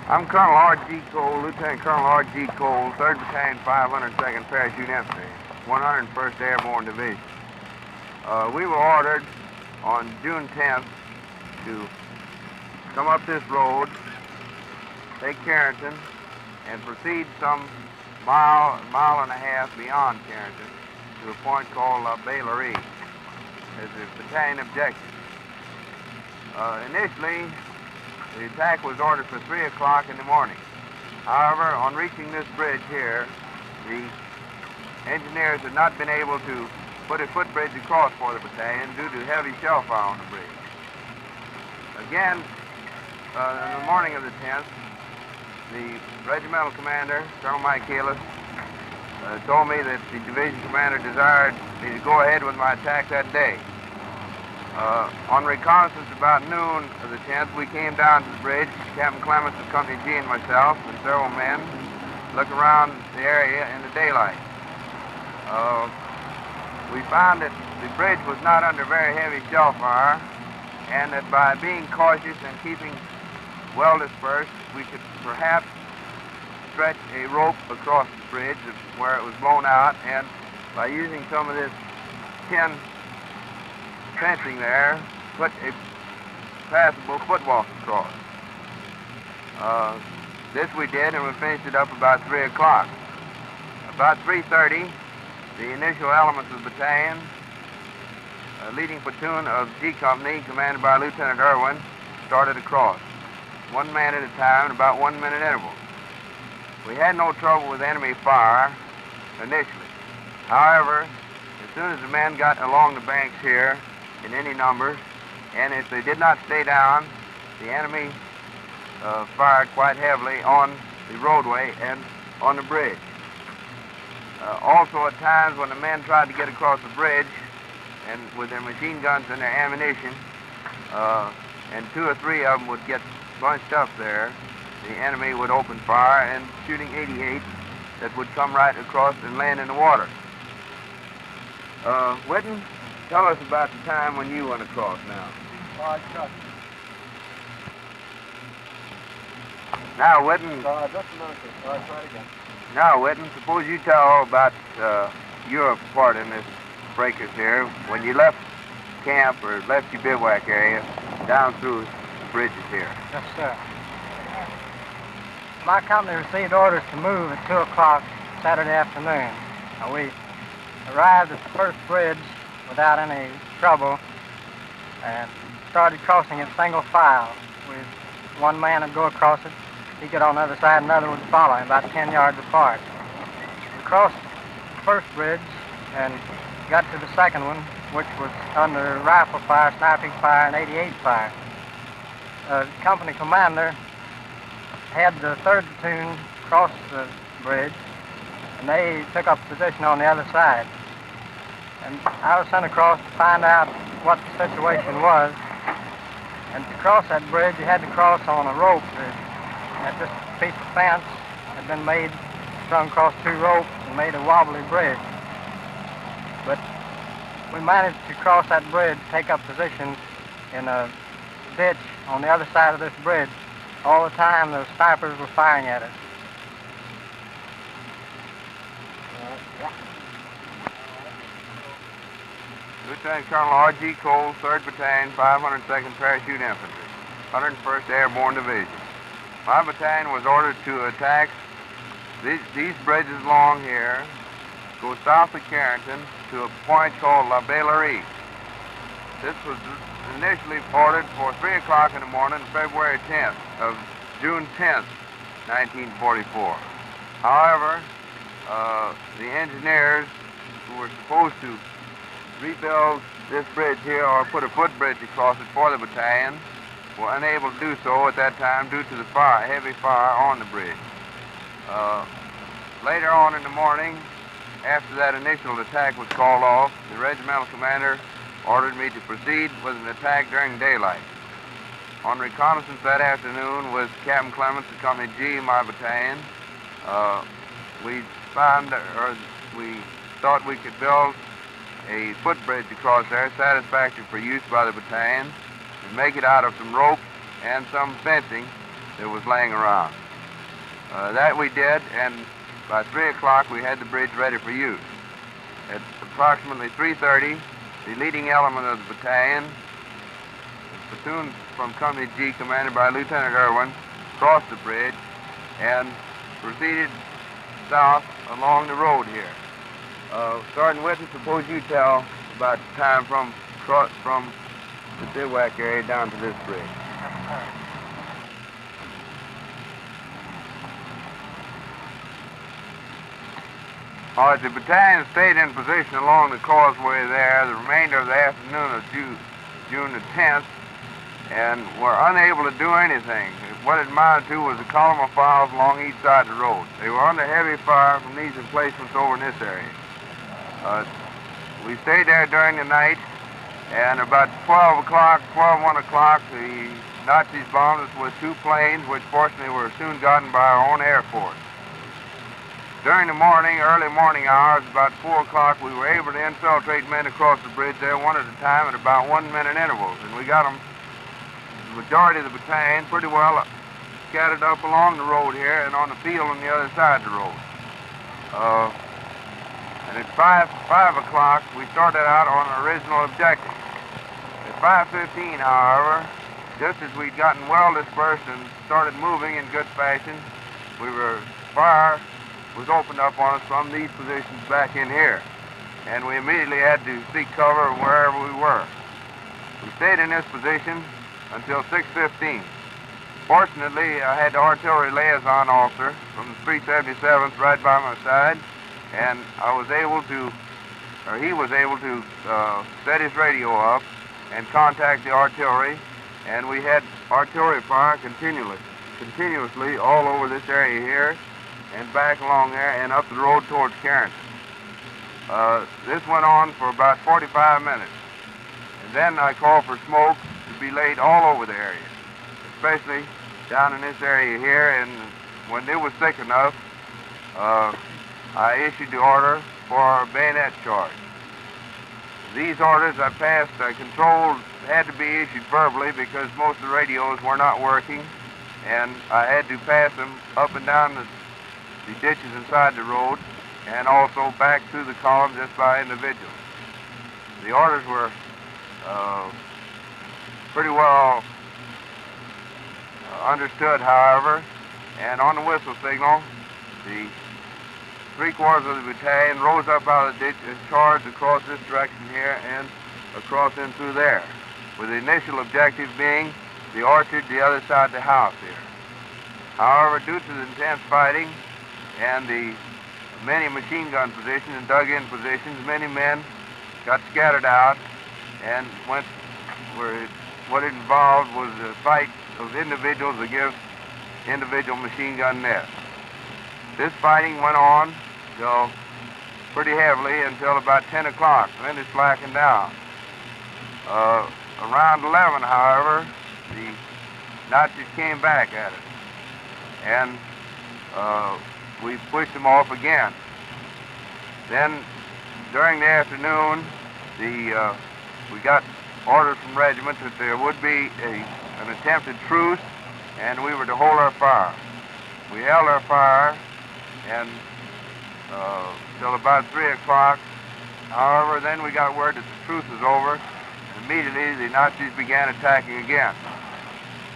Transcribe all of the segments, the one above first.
I'm Colonel R.G. Cole, Lieutenant Colonel R.G. Cole, 3rd Battalion, 502nd Parachute Infantry, 101st Airborne Division. We were ordered on June 10th to come up this road, take Carentan, and proceed some mile and a half beyond Carentan to a point called La Baillerie as the battalion objective. Initially, the attack was ordered for 3 o'clock in the morning. However, on reaching this bridge here, the engineers had not been able to put a footbridge across for the battalion due to heavy shell fire on the bridge. Again, in the morning of the 10th, the regimental commander, Colonel Michaelis, told me that the division commander desired me to go ahead with my attack that day. On reconnaissance about noon of the 10th, we came down to the bridge, Captain Clements of Company G and myself and several men, look around the area in the daylight. We found that the bridge was not under very heavy shell fire, and that by being cautious and keeping well dispersed, we could perhaps stretch a rope across the bridge where it was blown out, and by using some of this tin fencing there, put a passable footwalk across. This we did, and we finished it up about 3 o'clock. About 3:30, the initial elements of the battalion, a leading platoon of G Company, commanded by Lieutenant Irwin, started across, 1 man at a time, in about 1 minute intervals. We had no trouble with enemy fire initially. However, as soon as the men got along the banks here in any numbers, and if they did not stay down, the enemy fired quite heavily on the roadway and on the bridge. Also, at times when the men tried to get across the bridge, and with their machine guns and their ammunition, and 2 or 3 of them would get bunched up there, the enemy would open fire and shooting 88 that would come right across and land in the water. Whitten, tell us about the time when you went across now. Now, Whitten. Just a minute. All right, try it again. Now, Whitten, suppose you tell about your part in this breakers here when you left camp or left your bivouac area down through the bridges here. Yes, sir. My company received orders to move at 2 o'clock Saturday afternoon. Now, we arrived at the first bridge without any trouble and started crossing it single file. With 1 man would go across it, he get on the other side, another would follow him, about 10 yards apart. We crossed the first bridge and got to the second one, which was under rifle fire, sniping fire, and 88 fire. The company commander had the 3rd platoon cross the bridge, and they took up position on the other side. And I was sent across to find out what the situation was. And to cross that bridge, you had to cross on a rope. Just a piece of fence had been made, strung across 2 ropes and made a wobbly bridge. But we managed to cross that bridge, take up position in a ditch on the other side of this bridge. All the time, the snipers were firing at us. Lieutenant Colonel R.G. Cole, 3rd Battalion, 502nd Parachute Infantry, 101st Airborne Division. My battalion was ordered to attack these bridges along here, go south of Carentan to a point called La Baillerie. This was initially ordered for 3 o'clock in the morning, February 10th, of June 10th, 1944. However, the engineers who were supposed to rebuild this bridge here or put a footbridge across it for the battalion were unable to do so at that time due to the fire, heavy fire on the bridge. Later on in the morning, after that initial attack was called off, the regimental commander ordered me to proceed with an attack during daylight. On reconnaissance that afternoon with Captain Clements of Company G, my battalion, we thought we could build a footbridge across there satisfactory for use by the battalion and make it out of some rope and some fencing that was laying around. That we did, and by 3 o'clock we had the bridge ready for use. At approximately 3:30, the leading element of the battalion, the platoon from Company G, commanded by Lieutenant Irwin, crossed the bridge and proceeded south along the road here. Sergeant Whitten, suppose you tell about the time from the bivouac area down to this bridge. All right, the battalion stayed in position along the causeway there the remainder of the afternoon of June the 10th, and were unable to do anything. What it amounted to was a column of files along each side of the road. They were under heavy fire from these emplacements over in this area. We stayed there during the night, and about 1 o'clock, the Nazis bombed us with 2 planes, which fortunately were soon gotten by our own Air Force. During the morning, early morning hours, about 4 o'clock, we were able to infiltrate men across the bridge there one at a time at about 1-minute intervals, and we got them, the majority of the battalion, pretty well scattered up along the road here and on the field on the other side of the road. And at 5 o'clock, we started out on our original objective. At 5:15, however, just as we'd gotten well dispersed and started moving in good fashion, fire was opened up on us from these positions back in here, and we immediately had to seek cover wherever we were. We stayed in this position until 6:15. Fortunately, I had the artillery liaison officer from the 377th right by my side, and he was able to set his radio up and contact the artillery, and we had artillery fire continuously all over this area here and back along there and up the road towards Carentan. This went on for about 45 minutes, and then I called for smoke to be laid all over the area, especially down in this area here, and when it was thick enough, I issued the order for a bayonet charge. These orders I controlled, had to be issued verbally because most of the radios were not working, and I had to pass them up and down the ditches inside the road and also back through the column just by individuals. The orders were pretty well understood, however, and on the whistle signal, the 3/4 of the battalion rose up out of the ditch and charged across this direction here and across in through there, with the initial objective being the orchard the other side of the house here. However, due to the intense fighting and the many machine gun positions and dug-in positions, many men got scattered out and went where what it involved was a fight of individuals against individual machine gun nests. This fighting went on pretty heavily until about 10 o'clock, then it slackened down. Around 11, however, the Nazis came back at us, and we pushed them off again. Then, during the afternoon, we got orders from regiment that there would be an attempted truce, and we were to hold our fire. We held our fire, and till about 3 o'clock. However, then we got word that the truce was over, and immediately the Nazis began attacking again.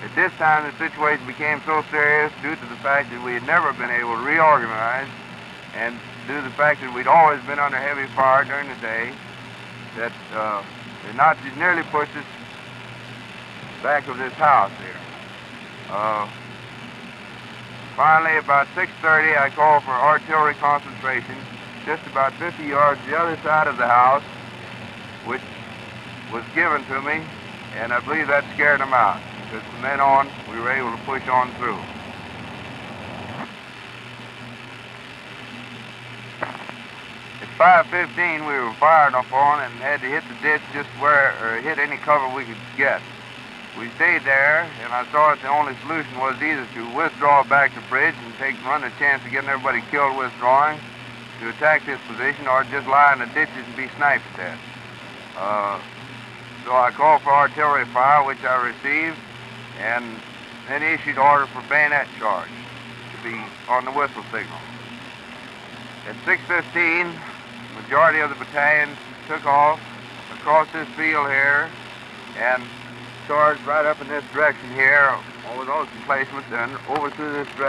At this time, the situation became so serious due to the fact that we had never been able to reorganize, and due to the fact that we'd always been under heavy fire during the day, that the Nazis nearly pushed us back of this house here. Finally, about 6:30, I called for artillery concentration just about 50 yards the other side of the house, which was given to me, and I believe that scared them out, because from then on, we were able to push on through. At 5:15, we were fired upon and had to hit the ditch just hit any cover we could get. We stayed there, and I saw that the only solution was either to withdraw back the bridge and run the chance of getting everybody killed withdrawing, to attack this position, or just lie in the ditches and be sniped at. So I called for artillery fire, which I received, and then issued order for bayonet charge to be on the whistle signal. At 6:15, majority of the battalion took off across this field here and charged right up in this direction here over those emplacements and over through this direction.